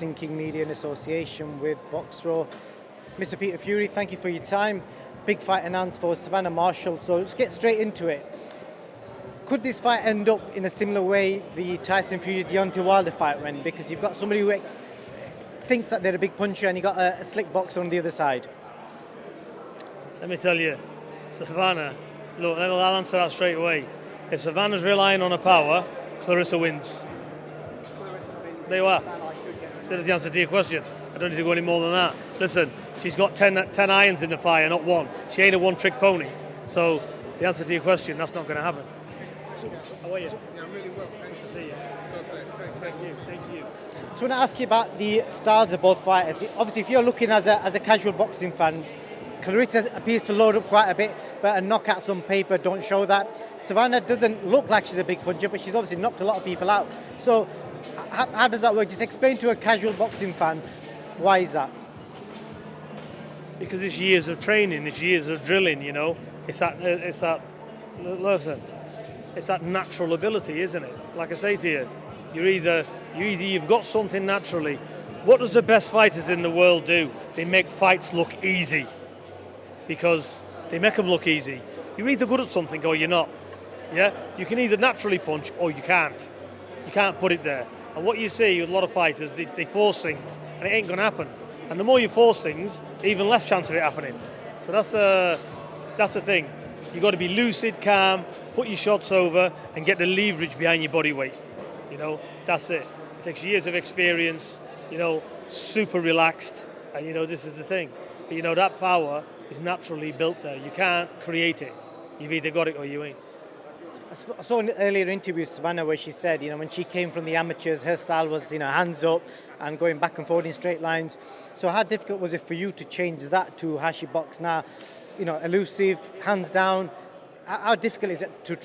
Boxing King Media in association with Boxro. Mr. Peter Fury, thank you for your time. Big fight announced for Savannah Marshall, so let's get straight into it. Could this fight end up in a similar way the Tyson Fury-Deontay Wilder fight went? Because you've got somebody who thinks that they're a big puncher and you got a slick boxer on the other side. Let me tell you, Savannah, look, I'll answer that straight away. If Savannah's relying on her power, Clarissa wins. There you are. That's the answer to your question. I don't need to go any more than that. Listen, she's got 10 irons in the fire, not one. She ain't a one-trick pony. So the answer to your question, that's not going to happen. How are you? Yeah, I'm really well. Thank you. Good to see you. Thank you. So I want to ask you about the styles of both fighters. Obviously, if you're looking as a casual boxing fan, Clarissa appears to load up quite a bit, but her knockouts on paper don't show that. Savannah doesn't look like she's a big puncher, but she's obviously knocked a lot of people out. So how does that work? Just explain to a casual boxing fan, why is that? Because it's years of training, it's years of drilling, you know. It's that natural ability, isn't it? Like I say to you, you've got something naturally. What does the best fighters in the world do? They make fights look easy. Because they make them look easy. You're either good at something or you're not. Yeah? You can either naturally punch or you can't. You can't put it there. And what you see with a lot of fighters, they force things and it ain't going to happen. And the more you force things, even less chance of it happening. So that's the thing. You've got to be lucid, calm, put your shots over and get the leverage behind your body weight. You know, that's it. It takes years of experience, you know, super relaxed. And, you know, this is the thing. But, you know, that power is naturally built there. You can't create it. You've either got it or you ain't. I saw an earlier interview with Savannah where she said, you know, when she came from the amateurs, her style was, you know, hands up and going back and forth in straight lines. So how difficult was it for you to change that to how she boxes now? You know, elusive, hands down. How difficult is it to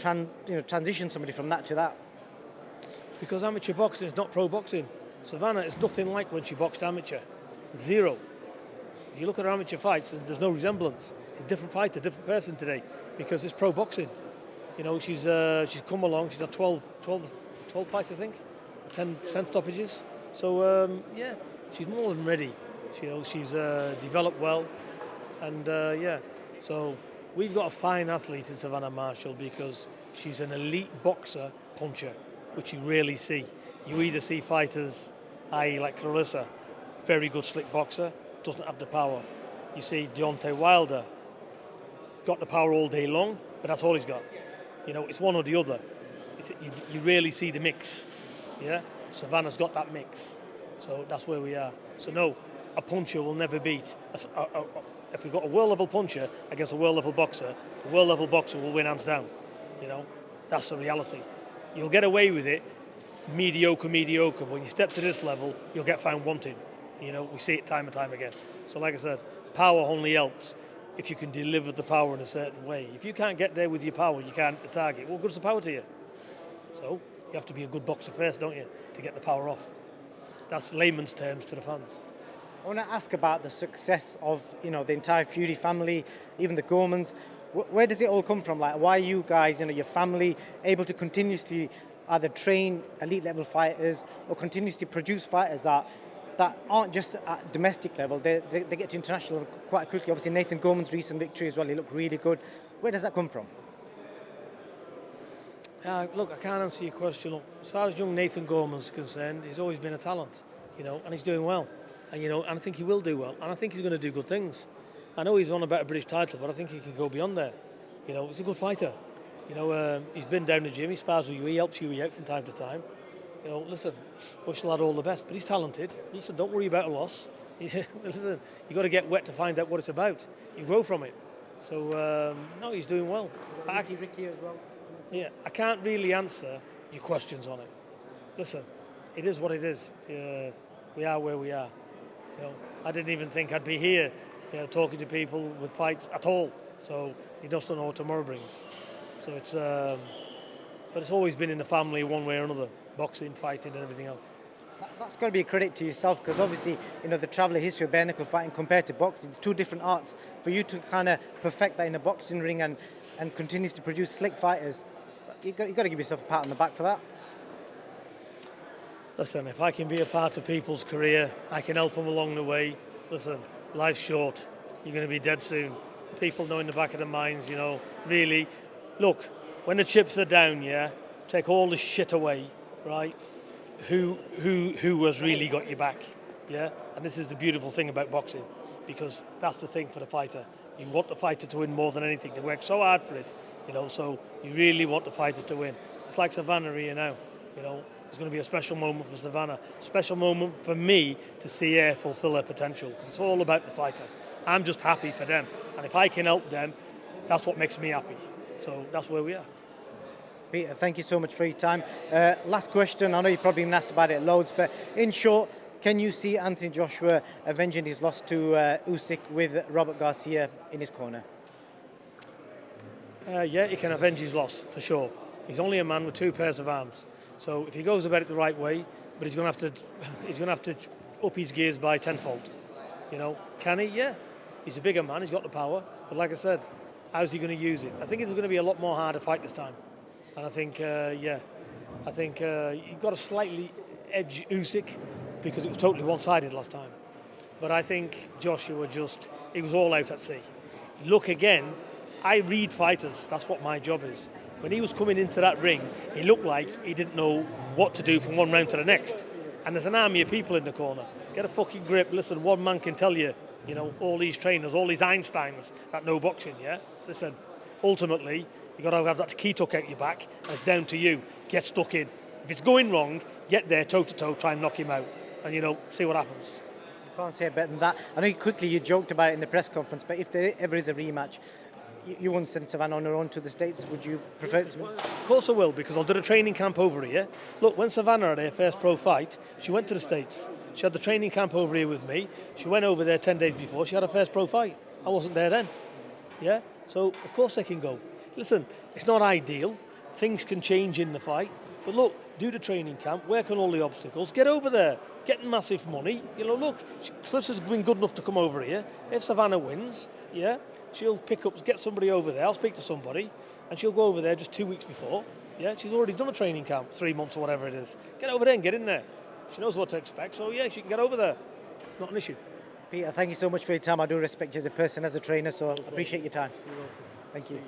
transition somebody from that to that? Because amateur boxing is not pro boxing. Savannah is nothing like when she boxed amateur. Zero. If you look at her amateur fights, there's no resemblance. It's a different fighter, different person today, because it's pro boxing. You know, she's come along. She's had 12 fights, I think, 10 stoppages. So yeah, she's more than ready. She's developed well, and yeah. So we've got a fine athlete in Savannah Marshall because she's an elite boxer, puncher, which you rarely see. You either see fighters, i.e. like Clarissa, very good slick boxer, doesn't have the power. You see Deontay Wilder, got the power all day long, but that's all he's got. You know, it's one or the other. You rarely see the mix. Yeah, Savannah's got that mix, so that's where we are. So no, a puncher will never beat. If we've got a world level puncher against a world level boxer, the world level boxer will win hands down. You know, that's the reality. You'll get away with it, mediocre. But when you step to this level, you'll get found wanting. You know, we see it time and time again. So like I said, power only helps if you can deliver the power in a certain way. If you can't get there with your power, you can't hit the target. What good's the power to you? So you have to be a good boxer first, don't you, to get the power off. That's layman's terms to the fans. I want to ask about the success of, you know, the entire Fury family, even the Gormans. Where does it all come from? Like, why are you guys, you know, your family, able to continuously either train elite level fighters or continuously produce fighters that aren't just at domestic level, they get to international level quite quickly. Obviously, Nathan Gorman's recent victory as well, he looked really good. Where does that come from? Look, I can't answer your question. Look, as far as young Nathan Gorman's concerned, he's always been a talent, you know, and he's doing well. And, you know, and I think he will do well, and I think he's going to do good things. I know he's won a better British title, but I think he can go beyond there. You know, he's a good fighter. You know, he's been down the gym, he spars with you, he helps you out from time to time. You know, listen, wish the lad all the best, but he's talented. Listen, don't worry about a loss. Listen, you got to get wet to find out what it's about. You grow from it. So, no, he's doing well. Ricky as well. Yeah, I can't really answer your questions on it. Listen, it is what it is. We are where we are. You know, I didn't even think I'd be here, you know, talking to people with fights at all. So you just don't know what tomorrow brings. So it's, but it's always been in the family one way or another. Boxing, fighting and everything else. That's got to be a credit to yourself because obviously, you know, the traveller history of bare knuckle fighting compared to boxing, it's two different arts. For you to kind of perfect that in a boxing ring and continues to produce slick fighters, you've got to give yourself a pat on the back for that. Listen, if I can be a part of people's career, I can help them along the way. Listen, life's short. You're going to be dead soon. People know in the back of their minds, really. Look, when the chips are down, yeah, take all the shit away, right? Who has really got your back, yeah? And this is the beautiful thing about boxing, because that's the thing for the fighter. You want the fighter to win more than anything. They work so hard for it, so you really want the fighter to win. It's like Savannah here now, It's going to be a special moment for Savannah. Special moment for me to see her fulfill her potential. Because it's all about the fighter. I'm just happy for them. And if I can help them, that's what makes me happy. So that's where we are. Peter, thank you so much for your time. Last question. I know you've probably been asked about it loads, but in short, can you see Anthony Joshua avenging his loss to Usyk with Robert Garcia in his corner? Yeah, he can avenge his loss, for sure. He's only a man with two pairs of arms. So if he goes about it the right way, but he's going to have to up his gears by tenfold. Can he? Yeah. He's a bigger man. He's got the power. But like I said, how's he going to use it? I think it's going to be a lot more harder fight this time. And I think, you've got to slightly edge Usyk because it was totally one-sided last time. But I think Joshua he was all out at sea. Look again, I read fighters. That's what my job is. When he was coming into that ring, he looked like he didn't know what to do from one round to the next. And there's an army of people in the corner. Get a fucking grip. Listen, one man can tell you, all these trainers, all these Einsteins that know boxing, yeah? Listen, ultimately, you've got to have that key tuck out your back, and it's down to you. Get stuck in. If it's going wrong, get there toe-to-toe, try and knock him out, and, see what happens. You can't say it better than that. I know you joked about it in the press conference, but if there ever is a rematch, you wouldn't send Savannah on her own to the States. Would you prefer it to me? Of course I will, because I'll do a training camp over here. Look, when Savannah had her first pro fight, she went to the States. She had the training camp over here with me. She went over there 10 days before. She had her first pro fight. I wasn't there then. Yeah? So, of course they can go. Listen, it's not ideal. Things can change in the fight. But look, do the training camp, work on all the obstacles, get over there, get massive money. Look, Clarissa's been good enough to come over here. If Savannah wins, yeah, she'll get somebody over there. I'll speak to somebody, and she'll go over there just 2 weeks before. Yeah, she's already done a training camp, 3 months or whatever it is. Get over there and get in there. She knows what to expect, so yeah, she can get over there. It's not an issue. Peter, thank you so much for your time. I do respect you as a person, as a trainer, so I appreciate your time. You're welcome. Thank you.